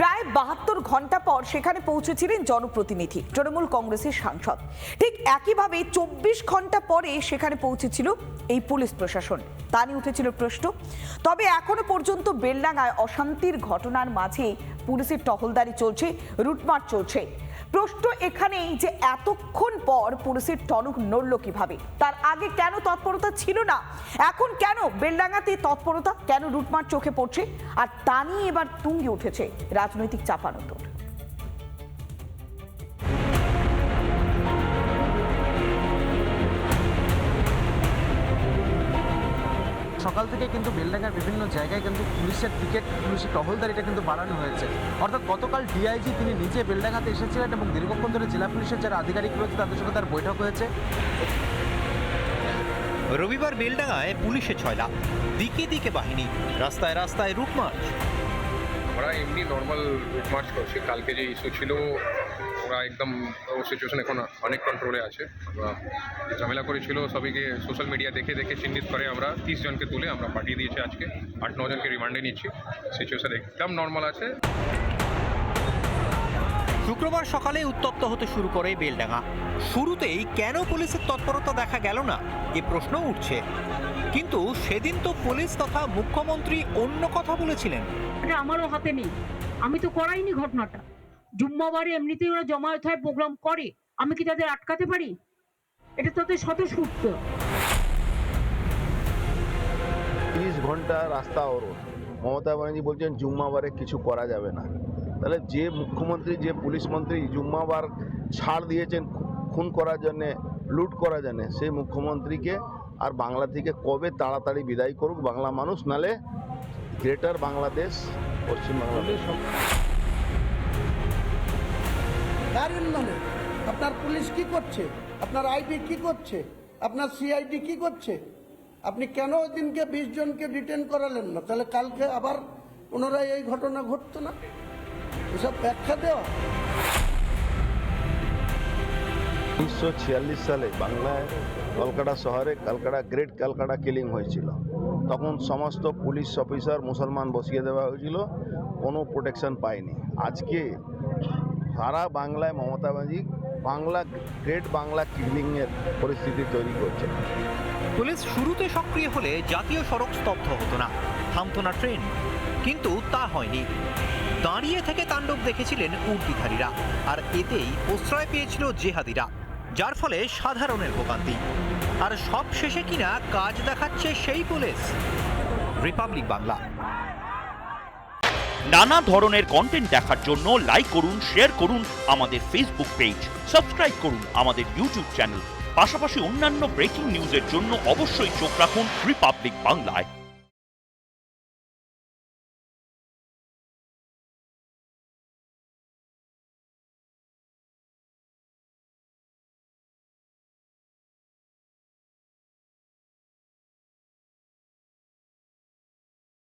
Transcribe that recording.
প্রায় 72 ঘন্টা পর সেখানে পৌঁছেছিলেন জনপ্রতিনিধি তৃণমূল কংগ্রেসের সাংসদ। ঠিক একইভাবে 24 ঘন্টা পরে সেখানে পৌঁছেছিল এই পুলিশ প্রশাসন। তা নিয়ে উঠেছিল প্রশ্ন। তবে এখনো পর্যন্ত বেলডাঙ্গায় অশান্তির ঘটনার মাঝে পুলিশের টহলদারি চলছে, রুটমার্চ চলছে। প্রশ্ন এখানেই যে এতক্ষণ পর পুলিশের টনক নড়ল কিভাবে, তার আগে কেন তৎপরতা ছিল না, এখন কেন বেলডাঙ্গাতে তৎপরতা, কেন রুটমার্চ চোখে পড়ছে, আর তা নিয়ে এবার তুঙ্গে উঠেছে রাজনৈতিক চাপানোতর। সকাল থেকে কিন্তু বেলডাঙ্গার বিভিন্ন জায়গায় কিন্তু পুলিশের পিকেট, পুলিশের টহলদারিটা কিন্তু বাড়ানো হয়েছে। অর্থাৎ গতকাল ডিআইজি তিনি নিজে বেলডাঙ্গাতে এসেছিলেন এবং দীর্ঘক্ষণ ধরে জেলা পুলিশের যারা আধিকারিক রয়েছে তাদের সঙ্গে তার বৈঠক হয়েছে। রবিবার বেলডাঙ্গায় পুলিশে ছয়লা, দিকে দিকে বাহিনী, রাস্তায় রাস্তায় রুট মার্চ। ওরা এমনি নর্মাল রুট মার্চ করছে। কালকে যে ইস্যু ছিল ওরা একদম সিচুয়েশন এখন অনেক কন্ট্রোলে আছে। ঝামেলা করেছিল সবাইকে সোশ্যাল মিডিয়া দেখে দেখে চিহ্নিত করে আমরা 30 জনকে তুলে আমরা পাঠিয়ে দিয়েছি। আজকে 8-9 জনকে রিমান্ডে নিচ্ছি। সিচুয়েশন একদম নর্মাল আছে। শুক্রবার সকালে উত্তপ্ত হতে শুরু করে বেলডাঙ্গা। শুরুতেই কেন পুলিশের তৎপরতা দেখা গেল না এ প্রশ্ন উঠছে, কিন্তু সেদিন তো পুলিশ তথা মুখ্যমন্ত্রী অন্য কথা বলেছিলেন। এটা আমারও হাতে নেই, আমি তো করাইনি ঘটনাটা। জুম্মাবারে এমনিতেই ওরা জমায়েত হয়, প্রোগ্রাম করে, আমি কি তাদের আটকাতে পারি? এটা তাদের স্বতঃস্ফূর্ত। 30 ঘন্টা রাস্তা অবরোধ। মমতা ব্যানার্জি বলছেন জুম্মাবারে কিছু করা যাবে না। তাহলে যে মুখ্যমন্ত্রী, যে পুলিশ মন্ত্রী জুম্মাবার ছাড় দিয়েছেন খুন করার জন্যে, লুট করার জন্যে, সেই মুখ্যমন্ত্রীকে আর বাংলা থেকে কবে তাড়াতাড়ি বিদায় করুক বাংলা মানুষ, নালে গ্রেটার বাংলাদেশ, পশ্চিমবাংলাদেশ। আপনার পুলিশ কি করছে, আপনার আইবি কি করছে, আপনার সিআইডি কি করছে? আপনি কেন ওই দিনকে 20 জনকে ডিটেন করালেন না? তাহলে কালকে আবার পুনরায় এই ঘটনা ঘটতো না? এসব ব্যাখ্যা দেওয়া। 1946 সালে বাংলায় কলকাতা শহরে গ্রেট ক্যালকাটা কিলিং হয়েছিল। তখন সমস্ত পুলিশ অফিসার মুসলমান বসিয়ে দেওয়া হয়েছিল, কোনো প্রোটেকশন পায়নি। আজকে সারা বাংলায় মমতা ব্যানার্জি গ্রেট বাংলা কিলিংয়ের পরিস্থিতি তৈরি করছে। পুলিশ শুরুতে সক্রিয় হলে জাতীয় সড়ক স্তব্ধ হতো না, থামতো না ট্রেন, কিন্তু তা হয়নি। দাঁড়িয়ে থেকে তাণ্ডব দেখেছিলেন উর্দিধারীরা, আর এতেই প্রশ্রয় পেয়েছিল জেহাদিরা, যার ফলে সাধারণের ভোগান্তি। আর সব শেষে কিনা কাজ দেখাচ্ছে সেই পুলিশ। রিপাবলিক বাংলা। নানা ধরনের কন্টেন্ট দেখার জন্য লাইক করুন, শেয়ার করুন আমাদের ফেসবুক পেজ, সাবস্ক্রাইব করুন আমাদের ইউটিউব চ্যানেল। পাশাপাশি অন্যান্য ব্রেকিং নিউজের জন্য অবশ্যই চোখ রাখুন রিপাবলিক বাংলায়।